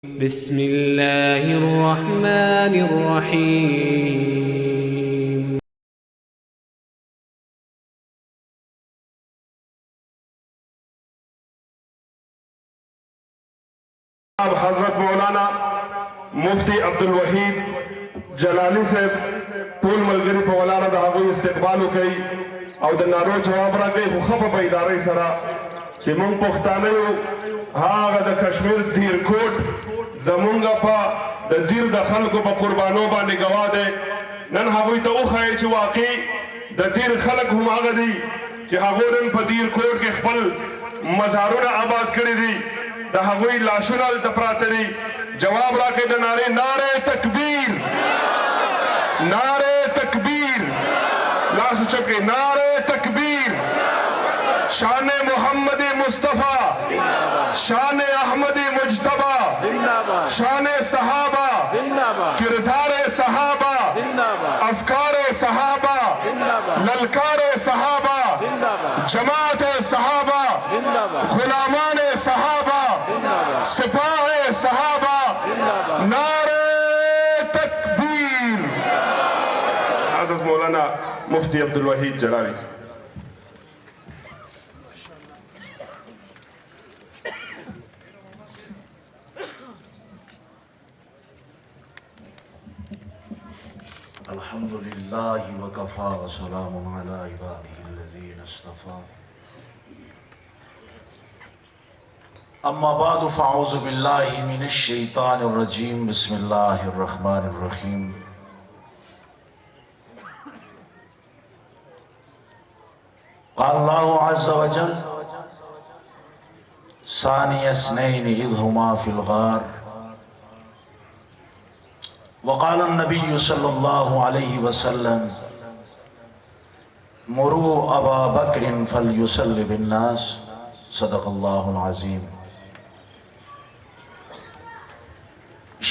بسم اللہ الرحمن الرحیم۔ حضرت مولانا مفتی عبدالوحید جلالی سے پول ملگری پا ولانا دا ہاگوی استقبالو کئی او دا نارو جواب را گئی خخب پا ادارے سرا چی منگ پختانیو آغا دا کشمیر دیر کوٹ زمونگا پا دا دیر دا خلقو پا قربانو با نگوا دے نن ہاگوی تا اخوائی چی واقعی دا دیر خلق ہم آغا دی چی ہاگورن پا دیر کوٹ کے خپل مزارون آباد کری دی دا ہاگوی لاشنال تپراتری جواب را کے دا نعرے تکبیر، نعرے تکبیر، لاسو چپ کے نعرے تکبیر، شان محمد مصطفیٰ، شان احمد مجتبہ، شان صحابہ، کردار صحابہ، افکار صحابہ، للکار صحابہ، جماعت صحابہ، غلامان صحابہ، سپاہ صحابہ، نعرے تکبیر۔ حضرت مولانا مفتی عبدالوحید جلالی سے الحمد لله وكفى وسلام على عباده الذين اصطفى اما بعد فاعوذ بالله من الشيطان الرجيم بسم الله الرحمن الرحيم قال الله عز وجل ثاني اثنين إذ هما في الغار وقال النبي صلى الله عليه وسلم مروا أبا بكر فليصلي بالناس صدق الله العظيم۔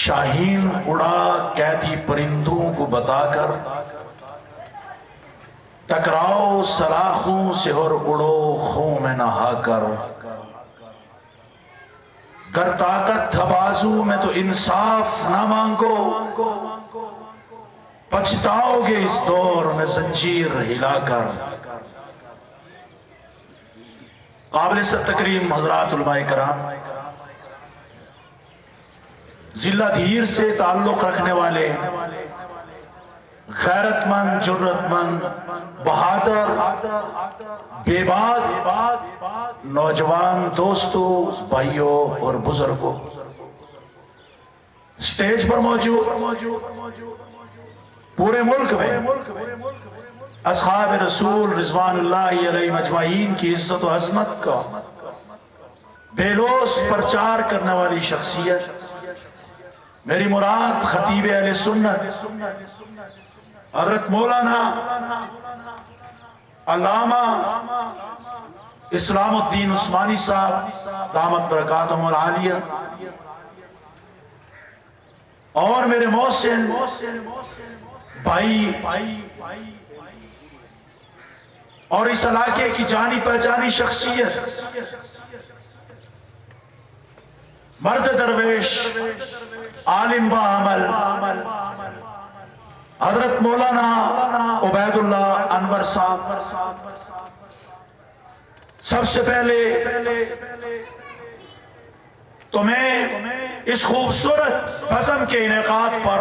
شاہین اڑا قیدی پرندوں کو بتا کر، ٹکراؤ سلاخوں سے اور اڑو خوں میں نہا کر، گر طاقت تھا بازو میں تو انصاف نہ مانگو، پچھتاؤ گے اس دور میں زنجیر ہلا کر۔ قابل تکریم حضرات علماء کرام، ضلع دھیر سے تعلق رکھنے والے غیرت مند، جرت مند، بہادر، بے باک نوجوان دوستوں، بھائیوں اور بزرگوں، سٹیج پر موجود پورے ملک میں اصحاب رسول رضوان اللہ علیہ مجمعین کی عزت و عظمت کا بے لوث پرچار کرنے والی شخصیت، میری مراد خطیب اہل سنت حضرت مولانا علامہ اسلام الدین عثمانی صاحب دامت برکاتہم العالیہ، اور میرے محسن بھائی اور اس علاقے کی جانی پہچانی شخصیت، مرد درویش، عالم باعمل، حضرت مولانا عبید اللہ انور صاحب، سب سے پہلے تمہیں اس خوبصورت بزم کے انعقاد پر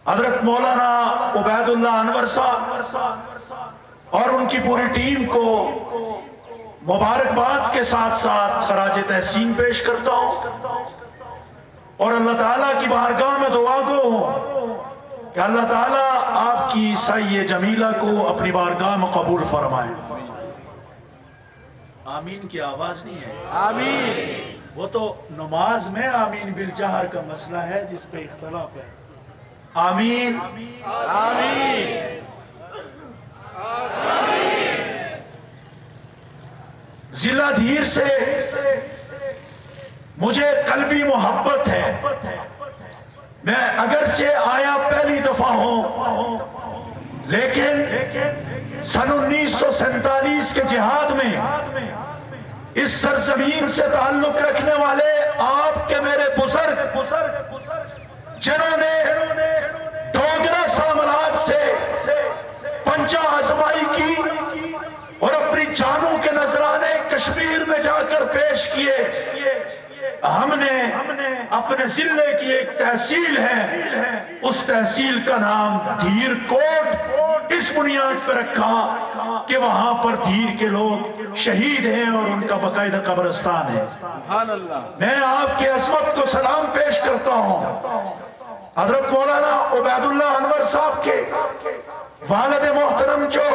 حضرت مولانا عبید اللہ انور صاحب اور ان کی پوری ٹیم کو مبارکباد کے ساتھ ساتھ خراج تحسین پیش کرتا ہوں، اور اللہ تعالیٰ کی بارگاہ میں دعا گو ہوں کہ اللہ تعالیٰ آپ کی سعی جمیلہ کو اپنی بارگاہ میں قبول فرمائے۔ آمین کی آواز نہیں ہے، آمین وہ تو نماز میں آمین بالجہر کا مسئلہ ہے جس پہ اختلاف ہے۔ آمین آمین ضلع دھیر سے مجھے قلبی محبت ہے، میں اگرچہ آیا پہلی دفعہ ہوں، لیکن سن 1947 کے جہاد میں اس سرزمین سے تعلق رکھنے والے آپ کے ہم نے اپنے ضلع کی ایک تحصیل ہے، اس تحصیل کا نام دھیر کوٹ اس بنیاد پر رکھا کہ وہاں پر دھیر کے لوگ شہید ہیں اور ان کا باقاعدہ قبرستان ہے۔ میں آپ کی عظمت کو سلام پیش کرتا ہوں۔ حضرت مولانا عبید اللہ انور صاحب کے والد محترم جو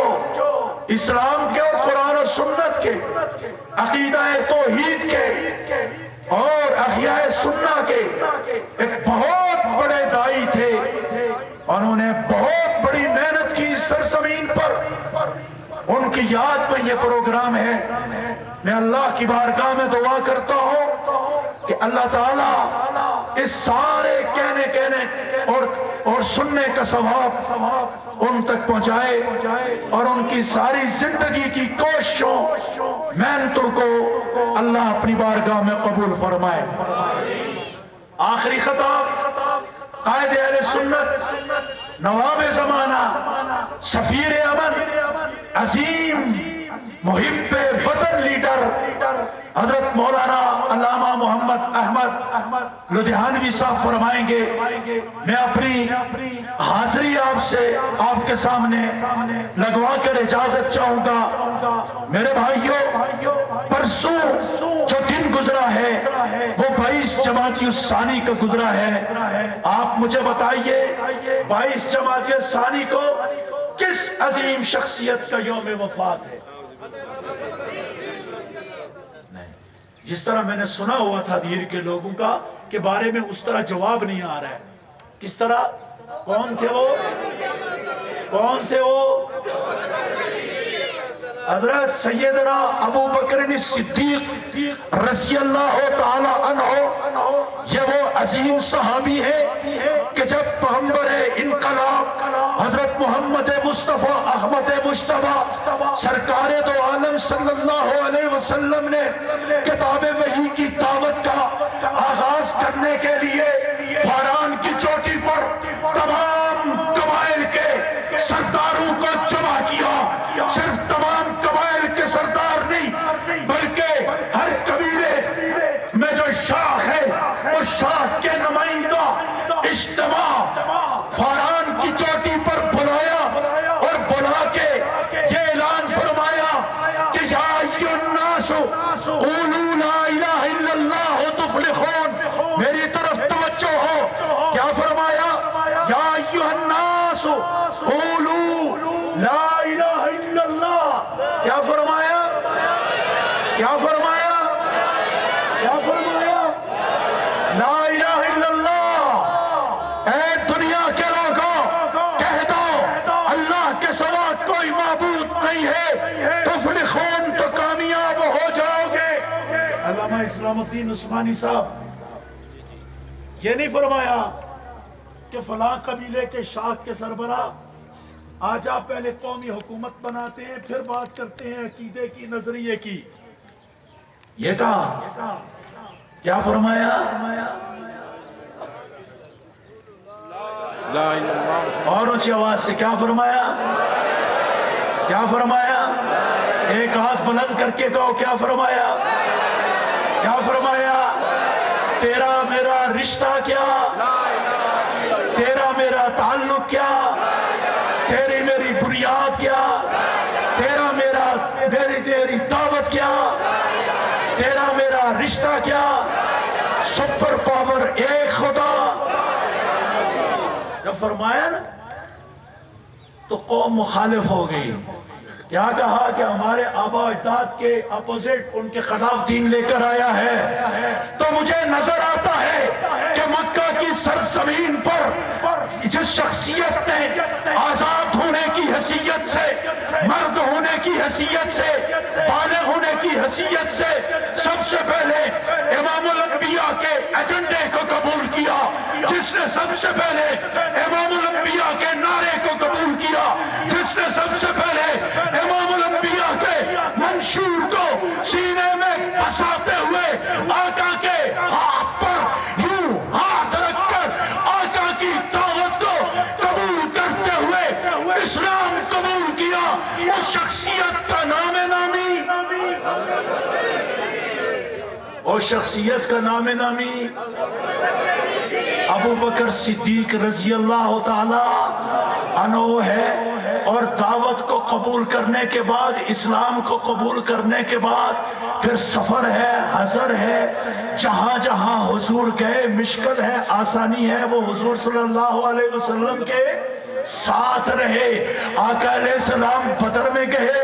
اسلام کے اور قرآن و سنت کے عقیدہ توحید کے اور احیاء سنہ کے ایک بہت بڑے دائی تھے، انہوں نے بہت بڑی محنت کی سرزمین پر، ان کی یاد میں یہ پروگرام ہے۔ میں اللہ کی بارگاہ میں دعا کرتا ہوں کہ اللہ تعالیٰ اس سارے کہنے اور سننے کا ثواب ان تک پہنچائے اور ان کی ساری زندگی کی کوششوں محنتوں کو اللہ اپنی بارگاہ میں قبول فرمائے۔ آخری خطاب قائد اہل سنت، نواب زمانہ، سفیر امن، عظیم محب وطن لیڈر حضرت مولانا علامہ محمد احمد لدھیانوی صاحب فرمائیں گے۔ میں اپنی حاضری آپ کے سامنے لگوا کر اجازت چاہوں گا۔ میرے بھائیوں، پرسوں جو دن گزرا ہے وہ 22 جمادی الثانی کا گزرا ہے۔ آپ مجھے بتائیے 22 جمادی الثانی کو کس عظیم شخصیت کا یوم وفات ہے؟ جس طرح میں نے سنا ہوا تھا دھیر کے لوگوں کا کہ بارے میں اس طرح جواب نہیں آ رہا ہے۔ کس طرح؟ کون تھے وہ؟ حضرت سیدنا ابو بکر صدیق رضی اللہ تعالی عنہ، یہ وہ عظیم صحابی ہے کہ جب پیغمبر انقلاب حضرت محمد مصطفیٰ احمد مجتبیٰ سرکار دو عالم صلی اللہ علیہ وسلم نے کتاب وحی کی دعوت کا آغاز کرنے کے لیے فاران کی چوٹی پر تمام قبائل کے سرداروں کو جمع کیا۔ صرف تمام قبائل کے سردار نہیں بلکہ ہر قبیلے میں جو شاخ ہے اس شاخ کے نمائندہ اجتماع فاران کی چوٹی پر بلایا اور بلا کے یہ اعلان فرمایا کہ یا ایھا الناس قولوا لا الہ الا اللہ تفلحون۔ میری طرف توجہ ہو، کیا فرمایا؟ یا ایھا الناس قولوا لا الہ الا اللہ۔ کیا فرمایا؟ کیا فرمایا؟ کیا فرمایا؟ لا الہ الا اللہ۔ اے دنیا کے لوگوں، کہہ دو اللہ کے سوا کوئی معبود نہیں ہے، تفلحون تو کامیاب ہو جاؤ گے۔ علامہ اسلام الدین عثمانی صاحب یہ نہیں فرمایا کہ فلاں قبیلے کے شاخ کے سربراہ آجا پہلے قومی حکومت بناتے ہیں پھر بات کرتے ہیں عقیدے کی، نظریے کی۔ یہ کہا، کیا فرمایا؟ اور اونچی آواز سے کیا فرمایا؟ کیا فرمایا؟ ایک ہاتھ بلند کر کے کہو، کیا فرمایا؟ کیا فرمایا؟ تیرا میرا رشتہ کیا؟ تیرا میرا تعلق کیا؟ تیری میری بنیاد کیا؟ تیرا میرا تیری دعوت کیا؟ تیرا میرا رشتہ کیا؟ سپر پاور ایک خدا۔ جب فرمایا نا تو قوم مخالف ہو گئی۔ کیا کہا کہ ہمارے آبا اجداد کے اپوزٹ ان کے خلاف دین لے کر آیا ہے۔ تو مجھے نظر آتا ہے کہ مکہ کی سرزمین پر جس شخصیت نے آزاد ہونے کی حیثیت سے، مرد ہونے کی حیثیت سے، بالغ ہونے کی حیثیت سے سب سے پہلے امام الانبیاء کے ایجنڈے کو قبول کیا، جس نے سب سے پہلے امام الانبیاء کے نعرے کو قبول کیا، جس نے سب سے پہلے امام الانبیاء کے منشور کو سینے میں بساتے ہوئے آقا کے ہاتھ پر یوں ہاتھ رکھ کر آقا کی دعوت کو قبول کرتے ہوئے اسلام قبول کیا، اس شخصیت کا نام نامی، اس شخصیت کا نام نامی ابو بکر صدیق رضی اللہ تعالی عنہ ہے۔ اور دعوت کو قبول کرنے کے بعد، اسلام کو قبول کرنے کے بعد پھر سفر ہے، حضر ہے، جہاں جہاں حضور گئے مشکل ہے آسانی ہے، وہ حضور صلی اللہ علیہ وسلم کے ساتھ رہے۔ آقا علیہ السلام بدر میں گئے،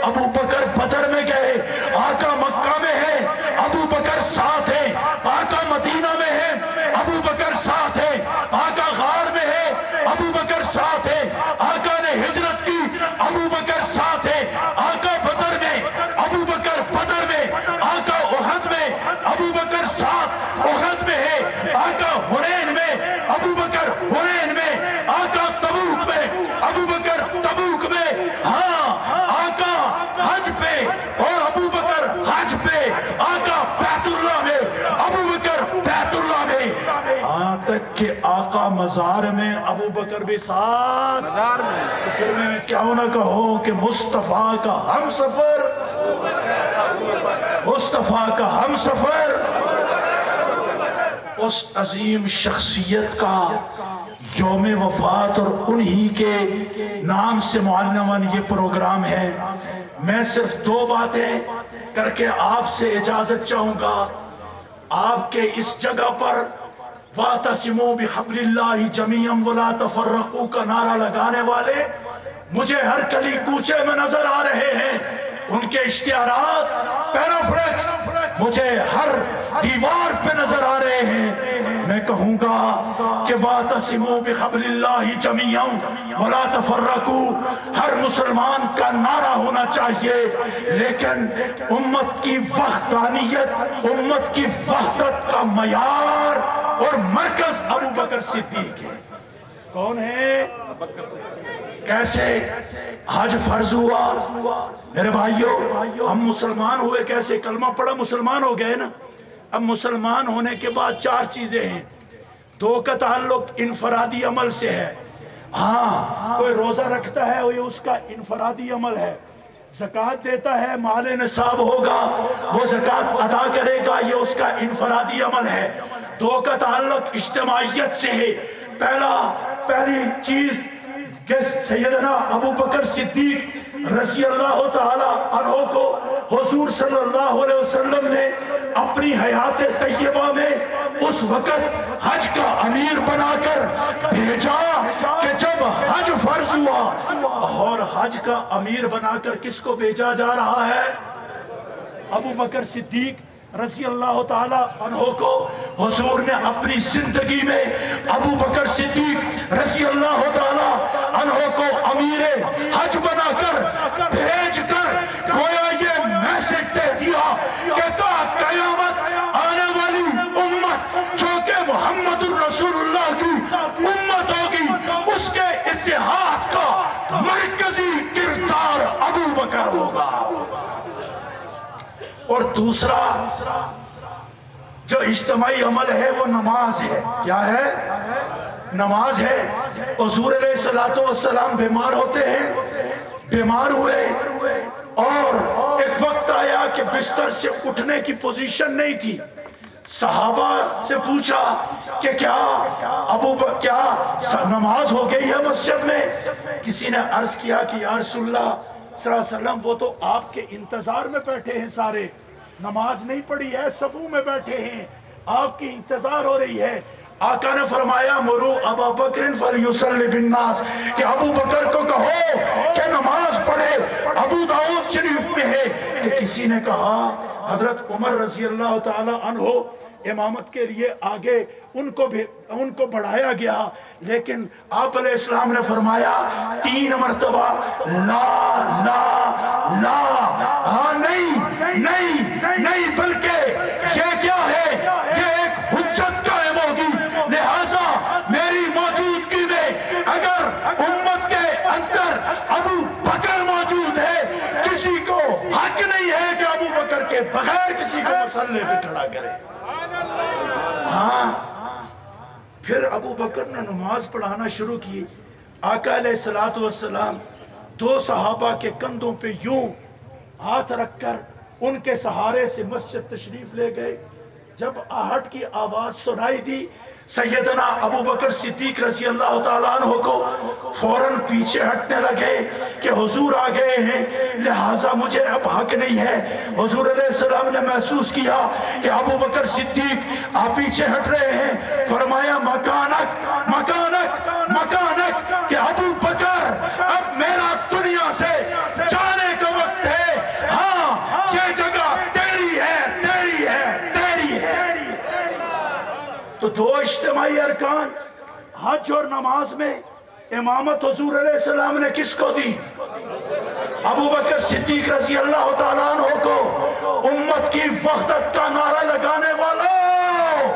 ابو بکر بدر میں گئے، آقا مکہ میں ہے، ابو بکر ساتھ ہے، آقا مدینہ میں ہے، ابو بکر ساتھ ہے، آقا غار میں ہے، ابو بکر ساتھ ہے، آقا نے ہجرت کی، ابو بکر ساتھ ہے، آقا بدر میں، ابو بکر بدر میں، آقا احد میں، ابو بکر ساتھ احد میں ہے، آقا حنین میں، ابو بکر حنین میں، آقا تبوک میں، ابو بکر تبوک میں، ہاں آقا حج پہ اور ابو بکر حج پہ، آقا بیت اللہ میں، ابو بکر بیت اللہ میں، یہاں تک کہ آقا مزار میں ابو بکر بھی ساتھ۔ تو پھر میں کیوں نہ کہوں کہ مصطفیٰ کا ہم سفر، مصطفیٰ کا ہم سفر، اس عظیم شخصیت کا یوم وفات اور انہی کے نام سے معنون یہ پروگرام ہے۔ میں صرف دو باتیں کر کے آپ سے اجازت چاہوں گا۔ آپ کے اس جگہ پر وَاعْتَصِمُوا بِحَبْلِ اللَّهِ جَمِيعًا وَلَا تَفَرَّقُوا کا نعرہ لگانے والے مجھے ہر گلی کوچے میں نظر آ رہے ہیں، ان کے اشتہارات پیرافلیکس مجھے ہر دیوار پہ نظر آ رہے ہیں۔ میں کہوں گا کہ وَاعْتَصِمُوا بِحَبْلِ اللَّهِ جَمِيعًا وَلَا تَفَرَّقُوا ہر مسلمان کا نعرہ ہونا چاہیے، لیکن امت کی وحدانیت، امت کی وحدت کا معیار اور مرکز ابو بکر صدیق ہے۔ کون ہے؟ کیسے حج فرض ہوا؟ میرے بھائیوں، ہم مسلمان ہوئے کیسے؟ کلمہ پڑھا مسلمان ہو گئے نا۔ اب مسلمان ہونے کے بعد چار چیزیں ہیں۔ دو کا تعلق انفرادی عمل سے ہے، ہاں کوئی روزہ رکھتا ہے یہ اس کا انفرادی عمل ہے، زکوٰۃ دیتا ہے مال نصاب ہوگا وہ زکوٰۃ ادا کرے گا، یہ اس کا انفرادی عمل ہے۔ دو کا تعلق اجتماعیت سے ہے۔ پہلی چیز کہ سیدنا ابو بکر صدیق رضی اللہ تعالی عنہ کو حضور صلی اللہ علیہ وسلم نے اپنی حیات طیبہ میں اس وقت حج کا امیر بنا کر بھیجا کہ جب حج فرض ہوا، اور حج کا امیر بنا کر کس کو بھیجا جا رہا ہے؟ ابو بکر صدیق رضی اللہ تعالی عنہ کو حضور نے اپنی زندگی میں ابو بکر صدیق رضی اللہ تعالی عنہ کو امیر حج بنا کر بھیج کر گویا یہ میسج دے دیا کہ تا قیامت آنے والی امت جو کہ محمد الرسول اللہ کی امت ہوگی، اس کے اتحاد کا مرکزی کردار ابو بکر ہوگا۔ اور دوسرا جو اجتماعی عمل ہے وہ نماز ہے۔ کیا ہے؟ نماز ہے۔ حضور علیہ السلام بیمار ہوتے ہیں، بیمار ہوئے اور ایک وقت آیا کہ بستر سے اٹھنے کی پوزیشن نہیں تھی۔ صحابہ سے پوچھا کہ کیا نماز ہو گئی ہے مسجد میں؟ کسی نے عرض کیا کہ یا رسول اللہ صلی اللہ علیہ وسلم وہ تو آپ کے انتظار میں بیٹھے ہیں، سارے نماز نہیں پڑھی ہے، صفوں میں بیٹھے ہیں، آپ کی انتظار ہو رہی ہے۔ آقا نے فرمایا مرو ابا بکر فلیصلی بالناس کہ ابو بکر کو کہو کہ نماز پڑھے۔ ابو داؤد شریف میں ہے کہ کسی نے کہا حضرت عمر رضی اللہ تعالی عنہ امامت کے لیے آگے ان کو بڑھایا گیا، لیکن آپ علیہ السلام نے فرمایا 3 مرتبہ لا لا لا، ہاں نہیں بلکہ یہ کیا ہے، یہ ایک حجت قائم ہوگی۔ لہذا میری موجودگی میں اگر امت کے اندر ابو بکر موجود ہے، کسی کو حق نہیں ہے کہ ابو بکر کے بغیر کسی کو مسئلے پہ کھڑا کرے۔ ہاں پھر ابو بکر نے نماز پڑھانا شروع کی۔ آقا علیہ السلام 2 صحابہ کے کندھوں پہ یوں ہاتھ رکھ کر ان کے سہارے سے مسجد تشریف لے گئے۔ جب آہٹ کی آواز سنائی دی سیدنا ابو بکر صدیق رضی اللہ تعالیٰ عنہ کو فوراً پیچھے ہٹنے لگے کہ حضور آ گئے ہیں، لہٰذا مجھے اب حق نہیں ہے۔ حضور علیہ السلام نے محسوس کیا کہ ابو بکر صدیق آپ پیچھے ہٹ رہے ہیں، فرمایا مکانک مکانک مکانک، کہ ابو بکر اب میرا دنیا سے جانے کا وقت ہے، ہاں یہ جگہ تیری ہے تیری ہے تیری ہے۔ تو دو اجتماعی ارکان حج اور نماز میں امامت حضور علیہ السلام نے کس کو دی؟ ابو بکر صدیق رضی اللہ تعالیٰ عنہ کو۔ امت کی وحدت کا نعرہ لگانے والوں،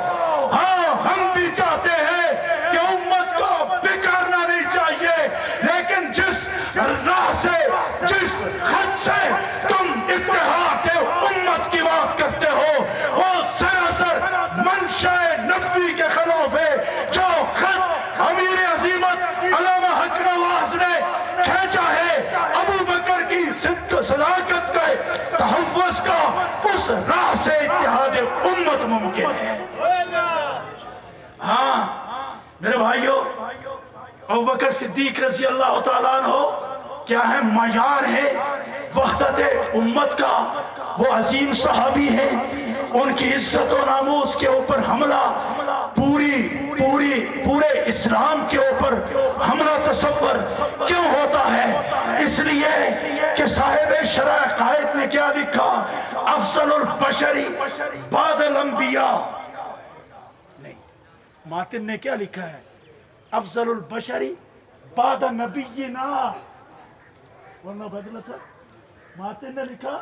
ہاں ہم بھی چاہتے ہیں کہ امت کو بگڑنا نہیں چاہیے، لیکن جس راہ سے جس خط سے تم اتحاد امت کی بات کرتے ہو وہ سراسر منشاء نبوی کے خلاف ہے۔ جو خط امیر عظیمت علامہ حق نواز نے کھینچا ہے ابو بکر کی صدق و صداقت کا تحفظ کا، اس راہ سے اتحاد امت ممکن ہے۔ ہاں میرے بھائیو، ابو بکر صدیق رضی اللہ تعالیٰ عنہ کیا ہے؟ معیار ہے وحدت امت کا۔ وہ عظیم صحابی ہیں، ان کی عزت و ناموس کے اوپر حملہ پورے اسلام کے اوپر حملہ تصور کیوں ہوتا ہے؟ اس لیے کہ صاحب شرح قائد نے کیا لکھا؟ افضل البشری بعد الانبیاء، نہیں، ماتن نے کیا لکھا ہے؟ افضل البشری بعد نبینا، ورنہ بدل سر ماتن نے لکھا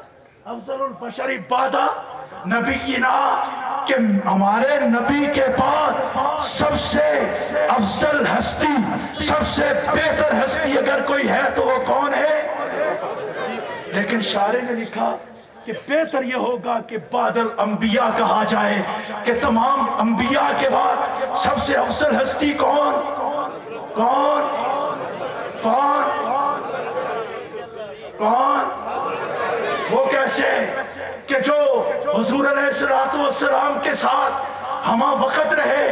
افضل البشری بعد نبینا، کہ ہمارے نبی کے بعد سب سے افضل ہستی، سب سے بہتر ہستی اگر کوئی ہے تو وہ کون ہے؟ لیکن شاعر نے لکھا کہ بہتر یہ ہوگا کہ بعد الانبیاء کہا جائے، کہ تمام انبیاء کے بعد سب سے افضل ہستی کون کون کون کون؟ وہ کیسے کہ جو حضور علیہ السلام کے ساتھ ہمہ وقت رہے۔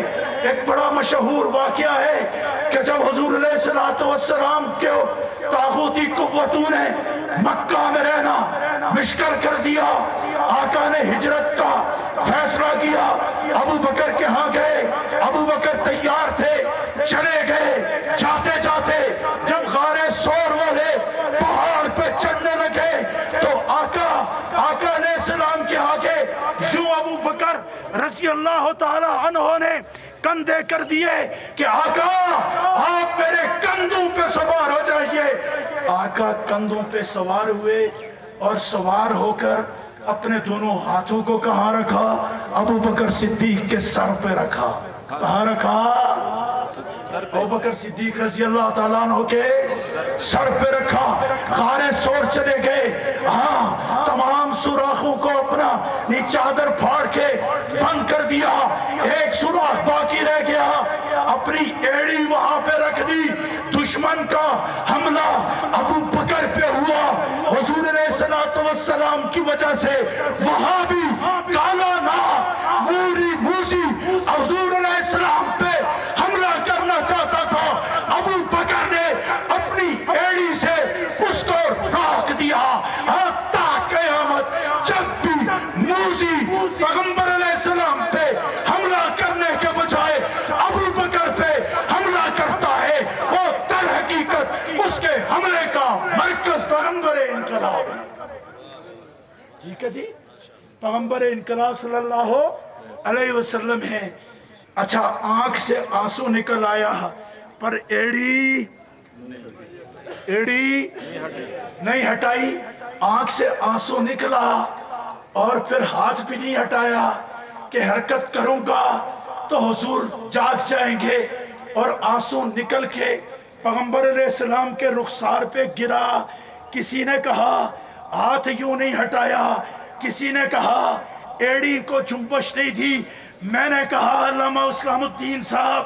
ایک بڑا مشہور واقعہ ہے کہ جب حضور علیہ السلام کے طاغوتی قوتوں نے مکہ میں رہنا مشکل کر دیا، آقا نے ہجرت کا فیصلہ کیا، ابو بکر کے ہاں گئے، ابو بکر تیار تھے، چلے گئے، جاتے جاتے جب غار سور والے پہاڑ پہ چڑھنے لگے تو آقا علیہ السلام کے آگے یوں ابو بکر رضی اللہ تعالی عنہ نے کندھے کر دیے کہ آقا آپ میرے کندھوں پہ سوار ہو جائیے۔ آقا کندھوں پہ سوار ہوئے اور سوار ہو کر اپنے دونوں ہاتھوں کو کہاں رکھا؟ ابو بکر صدیق کے سر پہ رکھا۔ کہاں رکھا؟ ابو بکر صدیق رضی اللہ تعالیٰ عنہ کے سر پہ رکھا۔ غار سور چلے گئے، ہاں تمام سوراخوں کو اپنا چادر پھاڑ کے بند کر دیا، ایک سوراخ باقی رہ گیا، اپنی ایڑی وہاں پہ رکھ دی۔ دشمن کا حملہ ابو بکر پہ ہوا، حضور علیہ السلام کی وجہ سے وہاں بھی کالا ناگ موسی حضور علیہ السلام پہ حملہ کرنا چاہتا تھا۔ ابو بکر نے اپنی ایڑی سے اس کو روک دیا۔ تا قیامت جب بھی موسی پیغمبر علیہ السلام پہ حملہ کرنے کے بجائے ابو بکر پہ حملہ کرتا ہے، وہ در حقیقت اس کے حملے کا مرکز پیغمبر انقلاب ہے۔ ٹھیک ہے جی، پیغمبر انقلاب صلی اللہ علیہ وسلم ہے۔ اچھا، آنکھ سے آنسو نکل آیا پر ایڑی نہیں ہٹائی، آنکھ سے آنسو نکلا اور پھر ہاتھ بھی نہیں ہٹایا کہ حرکت کروں گا تو حضور جاگ جائیں گے، اور آنسو نکل کے پیغمبر علیہ السلام کے رخسار پہ گرا۔ کسی نے کہا ہاتھ یوں نہیں ہٹایا، کسی نے کہا ایڑی کو جنبش نہیں دی، میں نے کہا علامہ اسلام الدین صاحب،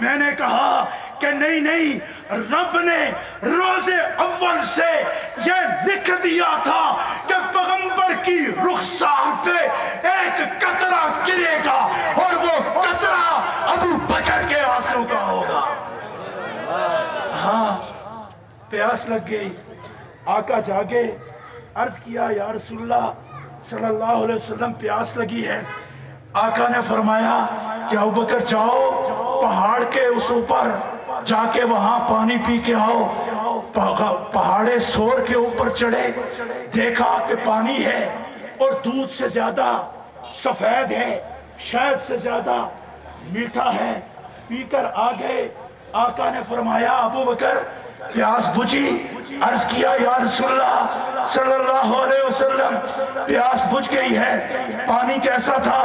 میں نے کہا کہ نہیں، رب نے روز اول سے یہ لکھ دیا تھا کہ پیغمبر پیغمبر کی رخسار پہ ایک قطرہ گرے گا اور وہ قطرہ ابو بکر کے آنسو کا ہوگا۔ ہاں پیاس لگ گئی، آقا جاگے، عرض کیا یا رسول اللہ صلی اللہ علیہ وسلم پیاس لگی ہے۔ آقا نے فرمایا کہ ابوبکر جاؤ پہاڑ کے اس اوپر جا کے وہاں پانی پی کے آؤ۔ پہاڑے سور کے اوپر چڑھے، دیکھا کہ پانی ہے اور دودھ سے زیادہ سفید ہے، شہد سے زیادہ میٹھا ہے، پی کر آگئے۔ آقا نے فرمایا ابوبکر پیاس بجھی؟ عرض کیا یا رسول اللہ صلی اللہ علیہ وسلم پیاس بجھ گئی ہے۔ پانی کیسا تھا؟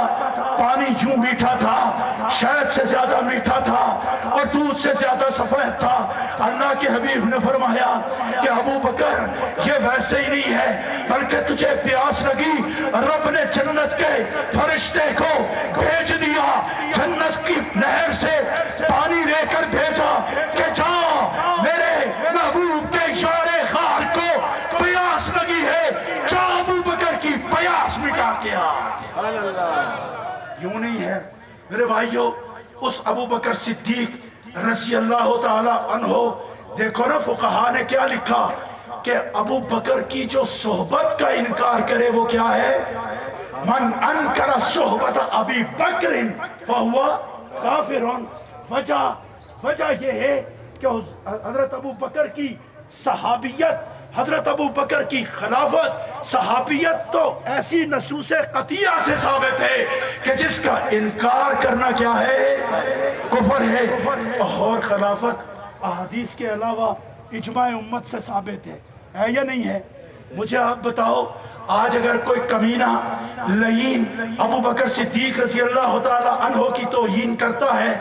پانی یوں میٹھا تھا، شہد سے زیادہ میٹھا تھا اور دودھ سے زیادہ سفید تھا۔ اللہ کے حبیب نے فرمایا کہ ابوبکر یہ ویسے ہی نہیں ہے بلکہ تجھے پیاس لگی، رب نے جنت کے فرشتے کو بھیج دیا، جنت کی نہر سے پانی لے کر بھیجا کہ جا میرے محبوب کے یار خار کو پیاس لگی ہے، جا ابوبکر کی پیاس مٹا کے آ۔ یوں نہیں ہے میرے بھائیوں، اس ابوبکر صدیق رضی اللہ تعالی عنہ، دیکھو نا فقہا نے کیا لکھا کہ ابوبکر کی جو صحبت کا انکار کرے وہ کیا ہے؟ من انکر صحبت ابی بکر فہو کافر۔ وجہ یہ ہے کہ حضرت ابوبکر کی صحابیت، حضرت ابوبکر کی خلافت، صحابیت تو ایسی نصوص قطعیہ سے ثابت ہے کہ جس کا انکار کرنا کیا ہے؟ کفر ہے۔ اور خلافت احادیث کے علاوہ اجماع امت سے ثابت ہے یا نہیں ہے؟ مجھے آپ بتاؤ، آج اگر کوئی کمینہ لعین ابوبکر صدیق رضی اللہ تعالی عنہ کی توہین کرتا ہے،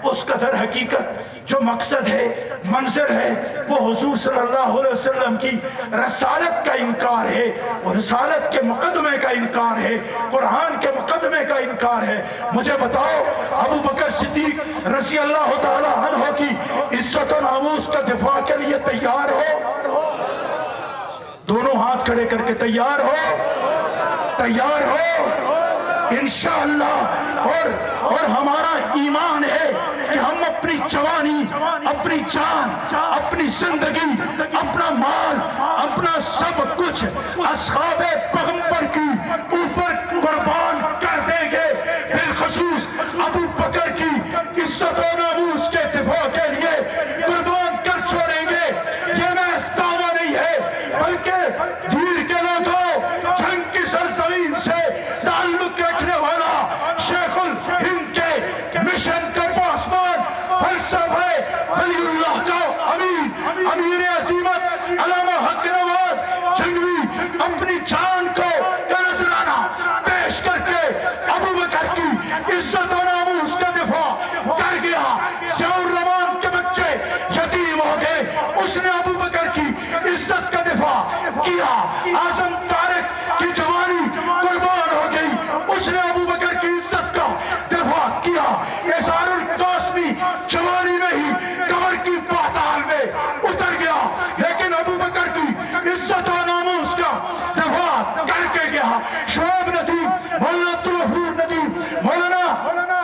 اس کا در حقیقت جو مقصد ہے، منظر ہے، وہ حضور صلی اللہ علیہ وسلم کی رسالت کا انکار ہے، اور رسالت کے مقدمے کا انکار ہے، قرآن کے مقدمے کا انکار ہے۔ مجھے بتاؤ ابوبکر صدیق رضی اللہ تعالی عنہ کی عزت و ناموس کا دفاع کے لیے تیار ہو؟ دونوں ہاتھ کھڑے کر کے تیار ہو؟ تیار ہو انشاءاللہ؟ اور ہمارا ایمان ہے کہ ہم اپنی جوانی، اپنی جان، اپنی زندگی، اپنا مال، اپنا سب کچھ اصحاب پیغمبر کی اوپر قربان کر دیں گے، بالخصوص ابو بکر کی عزت و ناموس کے دفاع کے لیے قربان کر چھوڑیں گے۔ یہ محض دعویٰ نہیں ہے بلکہ دیر کے لوگوں، جنگ کی سرزمین سے تعلق رکھنے والا، شیخ الہند کے مشن کا پاسبان، فلسفہ ولی اللہ کا امین، امیر عظیمت علامہ حق نواز جنگوی، اپنی جان کو نذرانہ پیش کر کے ابوبکر کی عزت و ناموس کا دفاع کر گیا۔ ضیاء الرحمان کے بچے یتیم ہو گئے، اس نے ابوبکر کی عزت کا دفاع کیا۔ اعظم طارق کی جوانی قربان ہو گئی، اس نے ابوبکر کی عزت کا دفاع کیا۔ اظہار القاسمی جوانی میں ہی قبر کی پاتال میں اتر گیا، لیکن ابوبکر کی عزت و ناموس کا دفاع کر کے گیا۔ شعیب ندیم، مولانا عبدالغفور ندیم، مولانا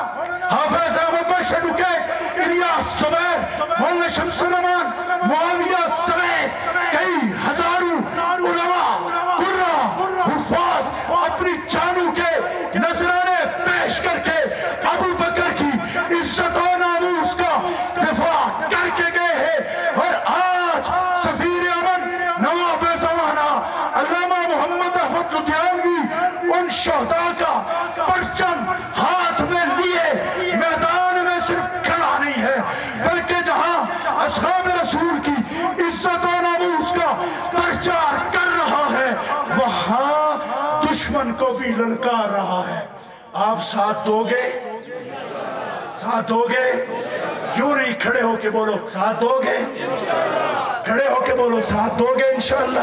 حافظ احمد بخش ڈکیت، الیاس زبیر، مولانا شمس الرحمان، معاویہ سمیت کئی ہزاروں علماء، قرآن، حفاظ اپنی جانوں کے نذرانے پیش کر کے ابوبکر کی عزت و ناموس کا دفاع کر کے گئے ہیں۔ اور آج سفیر امن، نواب زمانہ علامہ محمد احمد لدھیانوی ان شہداء کا پرچم ہاتھ میں لیے میدان میں صرف کھڑا نہیں ہے، بلکہ جہاں اصحاب رسول کی عزت و ناموس کا پرچار کر رہا ہے، وہاں دشمن کو بھی للکار رہا ہے۔ آپ ساتھ دو گے؟ ساتھ دو گے؟ یوں نہیں، کھڑے ہو کے بولو ساتھ دو گے؟ کھڑے ہو کے بولو ساتھ دو گے انشاءاللہ؟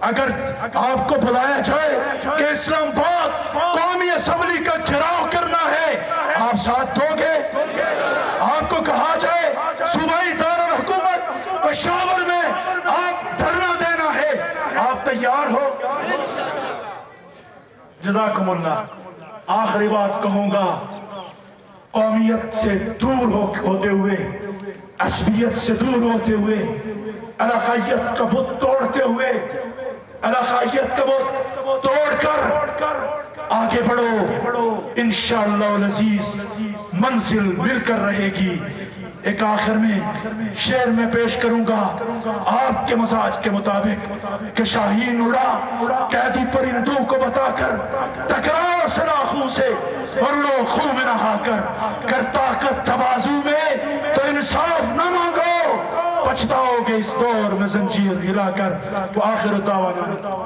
اگر آپ کو بلایا جائے کہ اسلام آباد قومی اسمبلی کا گھراؤ کرنا ہے، آپ ساتھ دو گے؟ آپ کو کہا جائے صوبائی دارالحکومت پشاور میں آپ دھرنا دینا ہے، آپ تیار ہو؟ جزاکم اللہ۔ آخری بات کہوں گا، قومیت سے دور ہوتے ہوئے، عصبیت سے دور ہوتے ہوئے، علاقائیت کا بت توڑتے ہوئے، علاقائیت کا بت توڑ کر آگے بڑھو، انشاءاللہ العزیز منزل مل کر رہے گی۔ ایک آخر میں شعر میں پیش کروں گا آپ کے مزاج کے مطابق کہ شاہین اڑا قیدی پرندوں کو بتا کر، ٹکراؤ سلاخوں سے اور لو خون میں نہا کر طاقت تواضع میں تو انصاف نہ مانگو، پچھتاؤ گے اس دور میں زنجیر ہلا کر۔ وآخر دعوانا